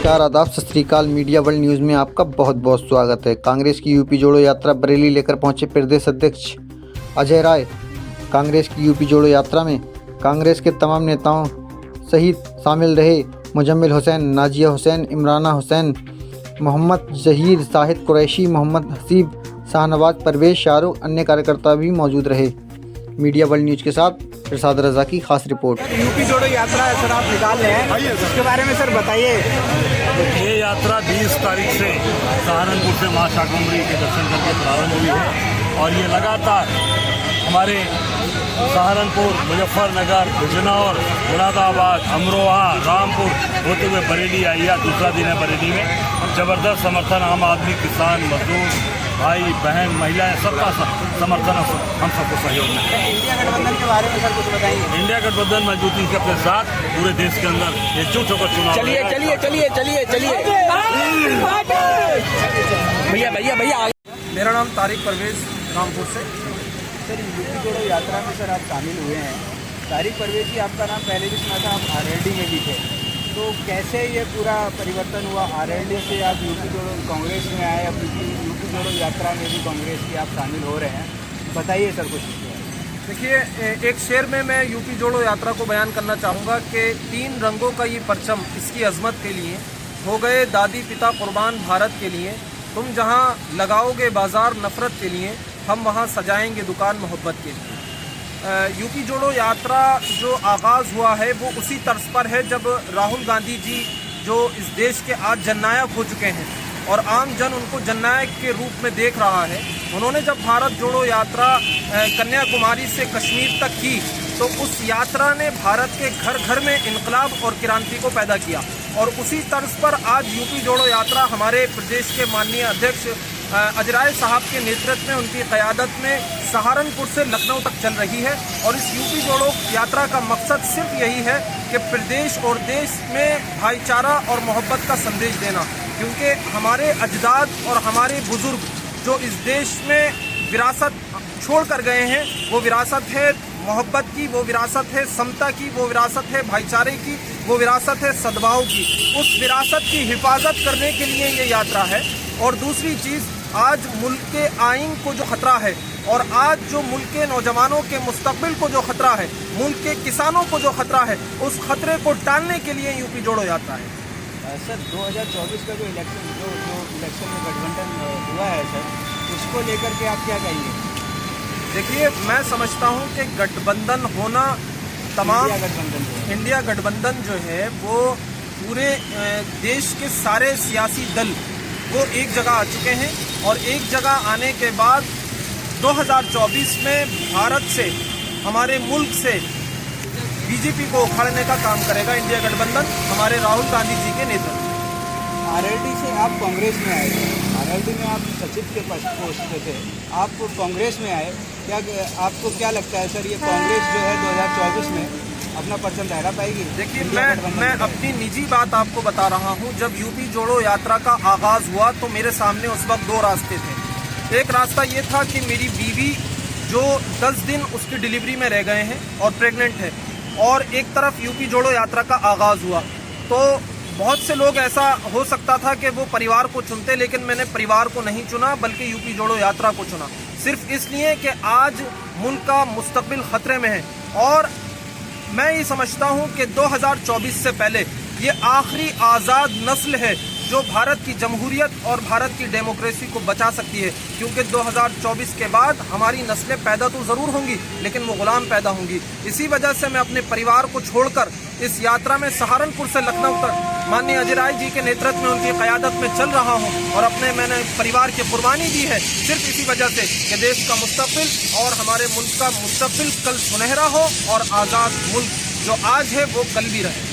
नमस्कार, आदाब, सत श्री अकाल। मीडिया वर्ल्ड न्यूज़ में आपका बहुत बहुत स्वागत है। कांग्रेस की यूपी जोड़ो यात्रा बरेली लेकर पहुंचे प्रदेश अध्यक्ष अजय राय। कांग्रेस की यूपी जोड़ो यात्रा में कांग्रेस के तमाम नेताओं सहित शामिल रहे मुजम्मिल हुसैन, नाजिया हुसैन, इमराना हुसैन, मोहम्मद जहीर, शाहिद कुरैशी, मोहम्मद हसीब, शाहनवाज परवेज, शाहरुख, अन्य कार्यकर्ता भी मौजूद रहे। मीडिया वर्ल्ड न्यूज़ के साथ इरशाद रज़ा की खास रिपोर्ट। यूपी जोड़ो यात्रा सर आप निकाल रहे हैं, इसके बारे में सर बताइए। ये यात्रा 20 तारीख से सहारनपुर से माँ शाकंभरी के दर्शन करके प्रारंभ हुई है और ये लगातार हमारे सहारनपुर, मुजफ्फरनगर, बिजनौर, मुरादाबाद, अमरोहा, रामपुर होते हुए बरेली आई है। दूसरा दिन है बरेली में। ज़बरदस्त समर्थन आम आदमी, किसान, मजदूर, भाई बहन, महिलाएं, सबका समर्थन हम सबको सहयोग में। इंडिया गठबंधन के बारे में सर कुछ बताइए। इंडिया गठबंधन मजबूती के अपने साथ पूरे देश के अंदर एकजुट होकर चुनाव चलिए भैया। मेरा नाम तारिक परवेज, रामपुर से। सर यूपी जोड़ो यात्रा में सर आप शामिल हुए हैं। तारिक परवेज जी, आपका नाम पहले भी सुना था, आप आरएलडी में भी थे, तो कैसे ये पूरा परिवर्तन हुआ? आरएलडी से आप यूपी जोड़ो कांग्रेस में आए, अब यूपी जोड़ो यात्रा में भी कांग्रेस की आप शामिल हो रहे हैं, बताइए सर कुछ। देखिए, एक शेर में मैं यूपी जोड़ो यात्रा को बयान करना चाहूँगा कि 3 रंगों का ये परचम इसकी अजमत के लिए हो गए दादी पिता कुर्बान भारत के लिए। तुम जहाँ लगाओगे बाजार नफरत के लिए, हम वहाँ सजाएंगे दुकान मोहब्बत के लिए। यूपी जोड़ो यात्रा जो आगाज़ हुआ है वो उसी तर्ज पर है जब राहुल गांधी जी, जो इस देश के आज जननायक हो चुके हैं और आम जन उनको जननायक के रूप में देख रहा है, उन्होंने जब भारत जोड़ो यात्रा कन्याकुमारी से कश्मीर तक की तो उस यात्रा ने भारत के घर घर में इनकलाब और क्रांति को पैदा किया। और उसी तर्ज पर आज यूपी जोड़ो यात्रा हमारे प्रदेश के माननीय अध्यक्ष अजय राय साहब के नेतृत्व में, उनकी क़यादत में सहारनपुर से लखनऊ तक चल रही है। और इस यूपी जोड़ो यात्रा का मकसद सिर्फ यही है कि प्रदेश और देश में भाईचारा और मोहब्बत का संदेश देना, क्योंकि हमारे अजदाद और हमारे बुजुर्ग जो इस देश में विरासत छोड़ कर गए हैं, वो विरासत है मोहब्बत की, वो विरासत है समता की, वो विरासत है भाईचारे की, वो विरासत है सद्भाव की। उस विरासत की हिफाजत करने के लिए ये यात्रा है। और दूसरी चीज़, आज मुल्क के आइन को जो ख़तरा है और आज जो मुल्क के नौजवानों के मुस्तकबिल को जो ख़तरा है, मुल्क के किसानों को जो ख़तरा है, उस ख़तरे को टालने के लिए यूपी जोड़ो यात्रा है। सर 2024 का जो इलेक्शन में गठबंधन हुआ है सर, उसको लेकर के आप क्या कहेंगे? देखिए, मैं समझता हूं कि गठबंधन होना तमाम इंडिया गठबंधन जो है वो पूरे देश के सारे सियासी दल वो एक जगह आ चुके हैं और एक जगह आने के बाद 2024 में भारत से, हमारे मुल्क से बीजेपी को उखाड़ने का काम करेगा इंडिया गठबंधन हमारे राहुल गांधी जी के नेतृत्व। आरएलडी से आप कांग्रेस में आए, आरएलडी में आप सचिव के पोस्ट पे थे, आप कांग्रेस में आए, क्या आपको क्या लगता है सर, ये कांग्रेस जो है 2024 में अपना परचम लहरा पाएगी? देखिए, मैं अपनी निजी बात आपको बता रहा हूँ। जब यूपी जोड़ो यात्रा का आगाज़ हुआ तो मेरे सामने उस वक्त 2 रास्ते थे। एक रास्ता ये था कि मेरी बीवी जो 10 दिन उसकी डिलीवरी में रह गए हैं और प्रेग्नेंट है, और एक तरफ यूपी जोड़ो यात्रा का आगाज़ हुआ। तो बहुत से लोग, ऐसा हो सकता था कि वो परिवार को चुनते, लेकिन मैंने परिवार को नहीं चुना बल्कि यूपी जोड़ो यात्रा को चुना, सिर्फ इसलिए कि आज मुल्क का मुस्तकबिल ख़तरे में है। और मैं ये समझता हूँ कि 2024 से पहले ये आखिरी आज़ाद नस्ल है जो भारत की जमहूरियत और भारत की डेमोक्रेसी को बचा सकती है, क्योंकि 2024 के बाद हमारी नस्लें पैदा तो ज़रूर होंगी लेकिन वो ग़ुलाम पैदा होंगी। इसी वजह से मैं अपने परिवार को छोड़कर इस यात्रा में सहारनपुर से लखनऊ तक माननीय अजय राय जी के नेतृत्व में, उनकी क़यादत में चल रहा हूँ और मैंने परिवार की कुर्बानी दी है सिर्फ इसी वजह से कि देश का मुस्तकबिल और हमारे मुल्क का मुस्तकबिल कल सुनहरा हो और आज़ाद मुल्क जो आज है वो कल भी रहे।